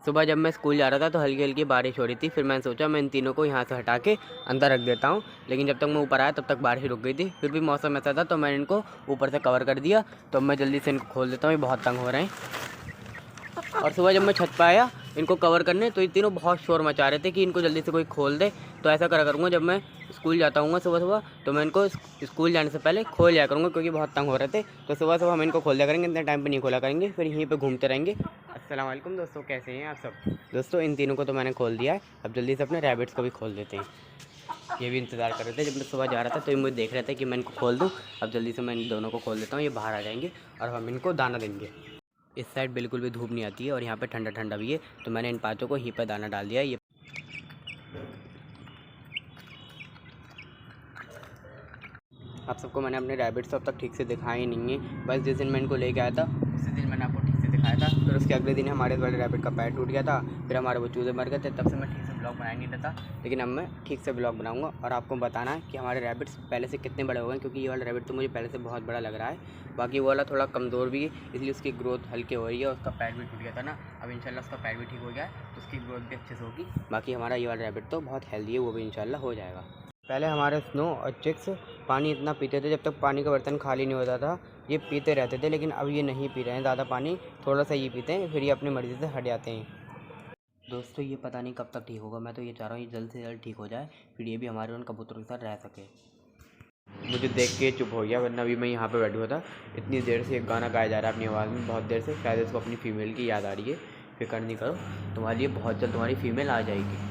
सुबह जब मैं स्कूल जा रहा था तो हल्की हल्की बारिश हो रही थी। फिर मैंने सोचा मैं इन तीनों को यहाँ से हटा के अंदर रख देता हूँ, लेकिन जब तक मैं ऊपर आया तब तक बारिश रुक गई थी। फिर भी मौसम ऐसा था तो मैंने इनको ऊपर से कवर कर दिया। तो अब मैं जल्दी से इनको खोल देता हूँ, ये बहुत तंग हो रहे हैं। और सुबह जब मैं छत पर आया इनको कवर करने तो ये तीनों बहुत शोर मचा रहे थे कि इनको जल्दी से कोई खोल दे। तो ऐसा करा करूँगा, जब मैं स्कूल जाता हूँ सुबह सुबह तो मैं इनको स्कूल जाने से पहले खोल लिया करूँगा, क्योंकि बहुत तंग हो रहे थे। तो सुबह सुबह हम इनको खोल दिया करेंगे, इतने टाइम पे नहीं खोला करेंगे, फिर यहीं पे घूमते रहेंगे। अस्सलाम वालेकुम दोस्तों, कैसे हैं आप सब। दोस्तों इन तीनों को तो मैंने खोल दिया है, अब जल्दी से अपने रैबिट्स को भी खोल देते हैं। ये भी इंतज़ार कर रहे थे, जब मैं सुबह जा रहा था तो ये मुझे देख रहे थे कि मैं इनको खोल दूँ। अब जल्दी से मैं इन दोनों को खोल देता हूँ, ये बाहर आ जाएंगे और हम इनको दाना देंगे। इस साइड बिल्कुल भी धूप नहीं आती है और यहाँ पे ठंडा ठंडा भी है, तो मैंने इन पाँचों को यहीं पर दाना डाल दिया। ये आप सबको मैंने अपने रैबिट्स अब तक ठीक से दिखाए ही नहीं है। बस जिस दिन मैं इनको लेके आया था उसी दिन मैंने आपको ठीक से दिखाया था। फिर उसके अगले दिन हमारे बड़े रैबिट का पैर टूट गया था, फिर हमारे वो चूजे मर गए थे। तब से मैं ठीक से ब्लॉग बना नहीं रहता, लेकिन अब मैं ठीक से ब्लॉग बनाऊंगा और आपको बताना है कि हमारे रैबिट्स पहले से कितने बड़े हो गए, क्योंकि ये वाला रैबिट तो मुझे पहले से बहुत बड़ा लग रहा है। बाकी वो वाला थोड़ा कमज़ोर भी है, इसलिए उसकी ग्रोथ हल्की हो रही है। उसका पैर भी टूट गया था ना, अब इंशाल्लाह उसका पैर भी ठीक हो गया है तो उसकी ग्रोथ भी अच्छे से होगी। बाकी हमारा ये वाला रैबिट तो बहुत हेल्दी है, वो भी इंशाल्लाह हो जाएगा। पहले हमारे स्नो और चिक्स पानी इतना पीते थे, जब तक पानी का बर्तन खाली नहीं होता था ये पीते रहते थे, लेकिन अब ये नहीं पी रहे हैं ज़्यादा पानी, थोड़ा सा ये पीते हैं, फिर ये अपनी मर्ज़ी से हट जाते हैं। दोस्तों ये पता नहीं कब तक ठीक होगा, मैं तो ये चाह रहा हूँ ये जल्द से जल्द ठीक हो जाए, फिर ये भी हमारे उन कबूतरों के साथ रह सके। मुझे देख के चुप हो गया, वरना अभी मैं यहाँ पे बैठा हुआ था। इतनी देर से एक गाना गाया जा रहा है अपनी आवाज़ में, बहुत देर से। शायद इसको अपनी फ़ीमेल की याद आ रही है। फिक्र नहीं करो, तुम्हारे लिए बहुत जल्द तुम्हारी फ़ीमेल आ जाएगी।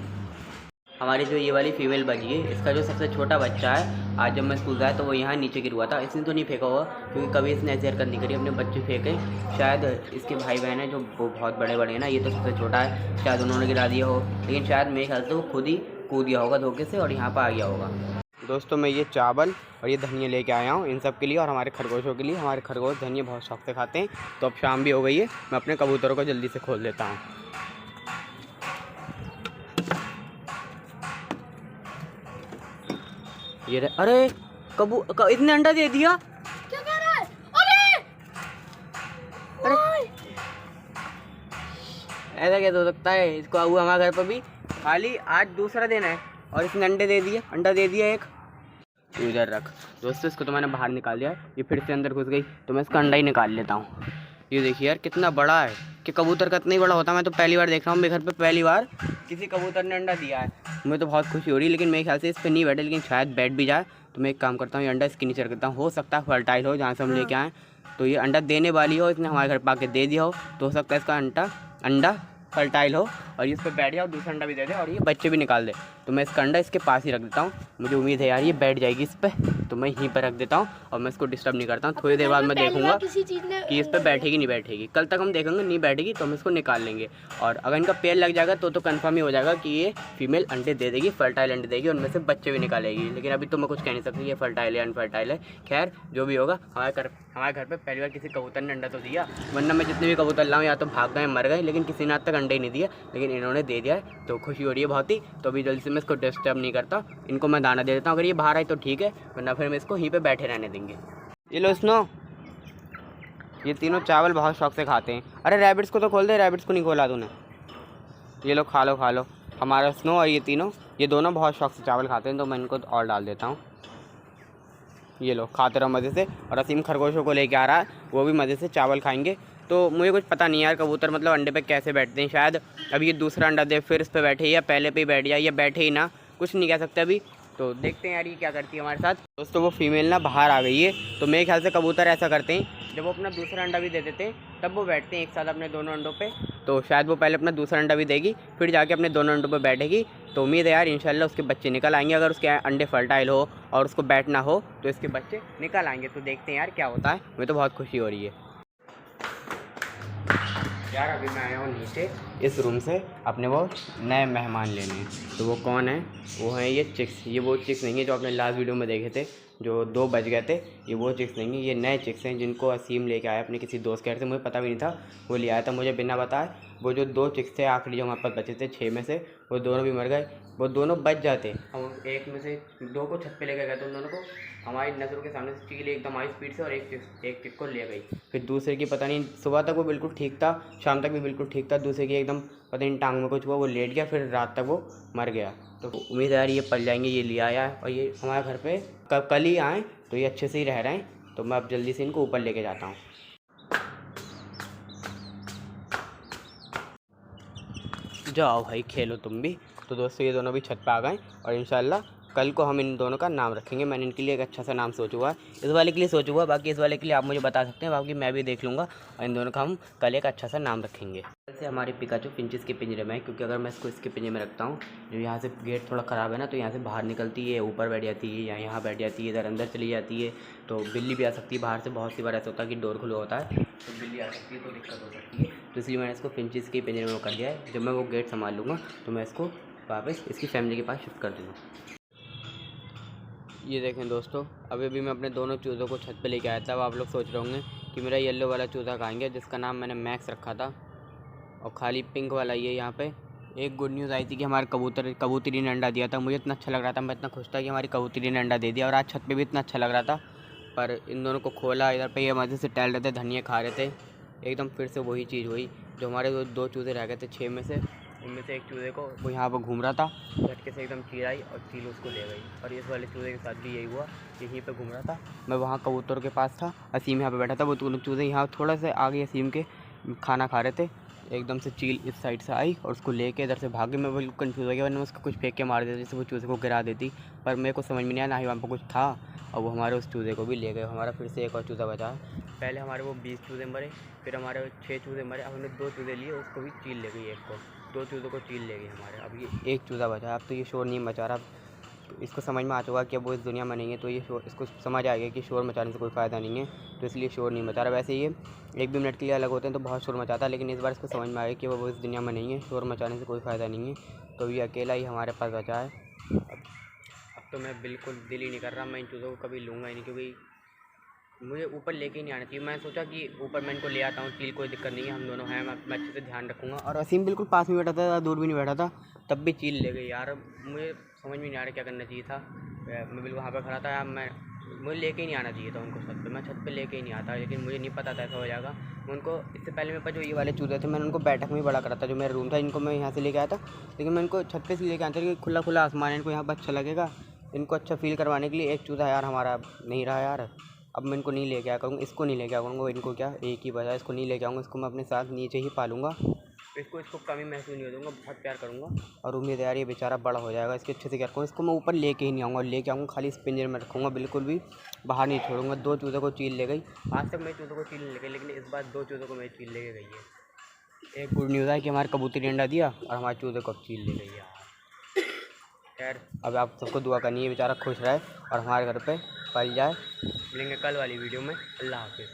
हमारी जो ये वाली फ़ीमेल बची है, इसका जो सबसे छोटा बच्चा है, आज जब मैं स्कूल गया तो वो यहाँ नीचे गिर हुआ था। इसने तो नहीं फेंका हुआ, क्योंकि कभी इसने ऐसी हरकत नहीं करी अपने बच्चे फेंके। शायद इसके भाई बहन हैं जो वो बहुत बड़े बड़े हैं ना, ये तो सबसे छोटा है, शायद उन्होंने गिरा दिया हो। लेकिन शायद मेरे ख्याल से वो खुद ही कूद गया होगा धोखे से और यहाँ पर आ गया होगा। दोस्तों मैं ये चावल और ये धनिया लेके आया हूँ इन सब के लिए और हमारे खरगोशों के लिए। हमारे खरगोश धनिया बहुत शौक से खाते हैं। तो अब शाम भी हो गई है, मैं अपने कबूतरों को जल्दी से खोल देता हूँ। ये अरे इसने अंडा दे दिया। क्या कर रहा है? अरे अरे ऐसा क्या हो सकता है, इसको हुआ हमारे घर पर भी खाली आज दूसरा दिन है और इसने अंडे दे दिए, अंडा दे दिया एक। इधर रख। दोस्तों इसको तो मैंने बाहर निकाल दिया है, ये फिर से अंदर घुस गई, तो मैं इसका अंडा ही निकाल लेता हूँ। ये देखिए यार कितना बड़ा है, कि कबूतर का इतना ही बड़ा होता है। मैं तो पहली बार देख रहा हूँ, मेरे घर पे पहली बार किसी कबूतर ने अंडा दिया है। मुझे तो बहुत खुशी हो रही है, लेकिन मेरे ख्याल से इस पर नहीं बैठे, लेकिन शायद बैठ भी जाए। तो मैं एक काम करता हूँ, ये अंडा इसके नीचे रख देता हूँ। हो सकता है फर्टाइल हो जहाँ से हम लेके आएँ, तो ये अंडा देने वाली हो, इसने हमारे घर पर आके दे दिया हो, तो हो सकता है इसका अंडा फर्टाइल हो और ये इस पर बैठ जाए और दूसरा अंडा भी दे दे और ये बच्चे भी निकाल दे। तो मैं इसका अंडा इसके पास ही रख देता हूँ। मुझे उम्मीद है यार ये बैठ जाएगी इस पर, तो मैं यहीं पर रख देता हूँ और मैं इसको डिस्टर्ब नहीं करता हूँ। थोड़ी देर बाद मैं देखूंगा कि इस पर बैठेगी नहीं बैठेगी। कल तक हम देखेंगे, नहीं बैठेगी तो हम इसको निकाल लेंगे। और अगर इनका पेड़ लग जाएगा तो कंफर्म ही हो जाएगा कि ये फीमेल अंडे दे देगी, फर्टाइल अंडे देगी, उनमें से बच्चे भी निकालेगी। लेकिन अभी तो मैं कुछ कह नहीं सकती ये फर्टाइल है अनफर्टाइल है। खैर जो भी होगा, हमारे घर पर पहली बार किसी कबूतर ने अंडा तो दिया, वरना मैं जितने भी कबूतर लाऊँ या तो भाग गए मर गए, लेकिन किसी ने आज तक अंडे ही नहीं दिया। लेकिन इन्होंने दे दिया है तो खुशी हो रही है बहुत ही। तो अभी जल्दी से मैं इसको डिस्टर्ब नहीं करता, इनको मैं दाना दे देता हूँ। अगर ये बाहर आए तो ठीक है, वरना फिर मैं इसको यहीं पे बैठे रहने देंगे। ये लो स्नो, ये तीनों चावल बहुत शौक से खाते हैं। अरे रैबिट्स को तो खोल दे, रैबिट्स को नहीं खोला तूने। ये लो खा लो खा लो। हमारा स्नो और ये दोनों बहुत शौक से चावल खाते हैं, तो मैं इनको और डाल देता हूँ। ये लो खाते रहो मज़े से। और असीम खरगोशों को लेके आ रहा है, वो भी मज़े से चावल खाएंगे। तो मुझे कुछ पता नहीं यार कबूतर मतलब अंडे पे कैसे बैठते हैं। शायद अभी ये दूसरा अंडा दे फिर इस पे बैठे, या पहले पे ही बैठ जाए, या बैठे ही ना, कुछ नहीं कह सकते अभी। तो देखते हैं यार ये क्या करती है हमारे साथ। दोस्तों वो फीमेल ना बाहर आ गई है, तो मेरे ख्याल से कबूतर ऐसा करते हैं, जब वो अपना दूसरा अंडा भी दे देते हैं तब वो बैठते हैं एक साथ अपने दोनों अंडों पे। तो शायद वो पहले अपना दूसरा अंडा भी देगी, फिर जाके अपने दोनों अंडों पे बैठेगी। तो उम्मीद है यार इंशाल्लाह उसके बच्चे निकल आएंगे। अगर उसके अंडे फर्टाइल हो और उसको बैठना हो तो इसके बच्चे निकल आएंगे। तो देखते हैं यार क्या होता है, मुझे तो बहुत खुशी हो रही है यार। अभी मैं आया हूँ नीचे इस रूम से अपने वो नए मेहमान लेने। तो वो कौन है? वो हैं ये चिक्स। ये वो चिक्स नहीं है जो आपने लास्ट वीडियो में देखे थे, जो 2 बच गए थे ये वो चिक्स नहीं है, ये नए चिक्स हैं जिनको असीम लेके आया अपने किसी दोस्त के घर से, मुझे पता भी नहीं था, वो ले आया था मुझे बिना बताए। वो जो 2 चिक्स थे आखिरी जो हमारे पास बचे थे 6 में से, वो दोनों भी मर गए। वो दोनों बच जाते, हम एक में से 2 को छत पे लेके गए थे, उन दोनों को हमारी नज़रों के सामने से चील एकदम हाई स्पीड से और एक चिक को ले गई। फिर दूसरे की पता नहीं, सुबह तक वो बिल्कुल ठीक था, शाम तक भी बिल्कुल ठीक था, दूसरे की एकदम पता नहीं टांग में कुछ हुआ, वो लेट गया, फिर रात तक वो मर गया। तो उम्मीद है यार ये पल जाएंगे, ये ले आया है और ये हमारे घर पे कल ही आए, तो ये अच्छे से ही रह रहे हैं। तो मैं अब जल्दी से इनको ऊपर लेके जाता हूँ। जाओ भाई खेलो तुम भी। तो दोस्तों ये दोनों भी छत पे आ गए और इंशाल्लाह कल को हम इन दोनों का नाम रखेंगे। मैंने इनके लिए एक अच्छा सा नाम सोचा हुआ है, इस वाले के लिए सोचा हुआ है, बाकी इस वाले के लिए आप मुझे बता सकते हैं, बाकी मैं भी देख लूँगा और इन दोनों का हम कल एक अच्छा सा नाम रखेंगे। वैसे हमारे पिकाचू फिंचेस के पिंजरे में है, क्योंकि अगर मैं इसको इसके पिंजरे में रखता हूँ, जो यहाँ से गेट थोड़ा ख़राब है ना, तो यहाँ से बाहर निकलती है, ऊपर बैठ जाती है या यहाँ बैठ जाती है, इधर अंदर चली जाती है, तो बिल्ली भी आ सकती है बाहर से। बहुत सी बार ऐसा होता है कि डोर खुला होता है तो बिल्ली आ सकती है, तो दिक्कत हो सकती है। तो इसलिए मैंने इसको फिंचेस के पिंजरे में कर दिया है। जब मैं वो गेट संभाल लूँगा तो मैं इसको वापस इसकी फैमिली के पास शिफ्ट कर दूँगा। ये देखें दोस्तों, अभी भी मैं अपने दोनों चूज़ों को छत पे लेके आया था। अब आप लोग सोच रहे होंगे कि मेरा येलो वाला चूज़ा कहाँ गया, जिसका नाम मैंने मैक्स रखा था, और खाली पिंक वाला ये यहाँ पे। एक गुड न्यूज़ आई थी कि हमारे कबूतरी ने अंडा दिया था। मुझे इतना अच्छा लग रहा था, मैं इतना खुश था कि हमारी कबूतरी ने अंडा दे दिया, और आज छत पे भी इतना अच्छा लग रहा था। पर इन दोनों को खोला, इधर पे ये मज़े से टहल रहे थे, धनिया खा रहे थे। एकदम फिर से वही चीज़ हुई जो हमारे 2 चूज़े रह गए थे 6 में से। उनमें से एक चूज़े को वो यहाँ पर घूम रहा था, झटके से एकदम चील आई और चील उसको ले गई। और इस वाले चूज़े के साथ भी यही हुआ, यहीं पे घूम रहा था, मैं वहाँ कबूतर के पास था, असीम यहाँ पे बैठा था। वो दोनों चूज़े यहाँ थोड़ा सा आगे असीम के खाना खा रहे थे। एकदम से चील इस साइड से आई और उसको लेके इधर से भागी। मैं बिल्कुल कंफ्यूज हो गया, वरना उसको कुछ फेंक के मार देती, जैसे वो चूज़े को गिरा देती, पर मेरे को समझ में नहीं आया, ना ही वहाँ पर कुछ था, और वो हमारे उस चूज़े को भी ले गए। हमारा फिर से एक और चूज़ा बचा है। पहले हमारे वो 20 चूज़े मरे, फिर हमारे 6 चूज़े मरे, अब हमने 2 चूज़े लिए, उसको भी चील ले गई, एक को, 2 चूज़ों को चील ले गई हमारे। अब ये एक चूज़ा बचा है। अब तो ये शोर नहीं मचा रहा, इसको समझ में आ चुका कि अब वो इस दुनिया में नहीं है, तो ये शोर, इसको समझ आ गया कि शोर मचाने से कोई फ़ायदा नहीं है, तो इसलिए शोर नहीं मचा रहा। वैसे ये 1 भी मिनट के लिए अलग होते हैं तो बहुत शोर मचाता है, लेकिन इस बार इसको समझ में आ गया कि वो इस दुनिया में नहीं है, शोर मचाने से कोई फ़ायदा नहीं है, तो ये अकेला ही हमारे पास बचा है। अब तो मैं बिल्कुल दिल ही नहीं कर रहा, मैं इन चूज़ों को कभी लूँगा ही नहीं, क्योंकि मुझे ऊपर लेके ही नहीं आना चाहिए। मैं सोचा कि ऊपर मैं इनको ले आता हूँ, चील कोई दिक्कत नहीं है, हम दोनों हैं, मैं अच्छे से ध्यान रखूँगा। और असीम बिल्कुल पास में बैठा था, दूर भी नहीं बैठा था, तब भी चील ले गई यार। मुझे समझ में नहीं आ रहा क्या करना चाहिए था। मैं बिल्कुल वहाँ पर खड़ा था यार, मुझे लेके ही नहीं आना चाहिए था उनको छत पे, मैं छत पे लेके ही नहीं आता, लेकिन मुझे नहीं पता था ऐसा हो जाएगा। उनको इससे पहले मेरे पास जो ये वाले चूज़े थे, मैंने उनको बैठक में ही बड़ा करा था, जो मेरा रूम था, इनको मैं यहाँ से लेके आया था, लेकिन मैं इनको छत पे से लेके आया था, क्योंकि खुला खुला आसमान है, इनको यहाँ पर अच्छा लगेगा। इनको अच्छा फील करवाने के लिए एक चूज़ा यार हमारा नहीं रहा यार। अब मैं इनको नहीं लेके आया करूँगा, इसको नहीं लेके आया करूँगा, इनको क्या एक ही बचा, इसको नहीं लेके आऊँगा, इसको मैं अपने साथ नीचे ही पालूंगा। इसको कमी महसूस नहीं हो दूँगा, बहुत प्यार करूँगा, और उम्मीद है यार ये बेचारा बड़ा हो जाएगा, इसके अच्छे से क्या करूँगा। इसको मैं ऊपर लेके ही नहीं आऊँगा, लेके आऊँगा खाली इस पिंजरे में रखूँगा, बिल्कुल भी बाहर नहीं छोड़ूंगा। 2 चूज़ों को चील ले गई, आज तक मेरे चूज़ों को चील ले गई, लेकिन इस बार 2 चूज़ों को मेरी चील ले गई है। एक गुड न्यूज़ है कि हमारे कबूतर ने अंडा दिया और हमारे चूज़े को अब चील ले गई है। खैर अब आप सबको दुआ करनी है बेचारा खुश रहे और हमारे घर पे पल जाए। मिलेंगे कल वाली वीडियो में। अल्लाह हाफिज़।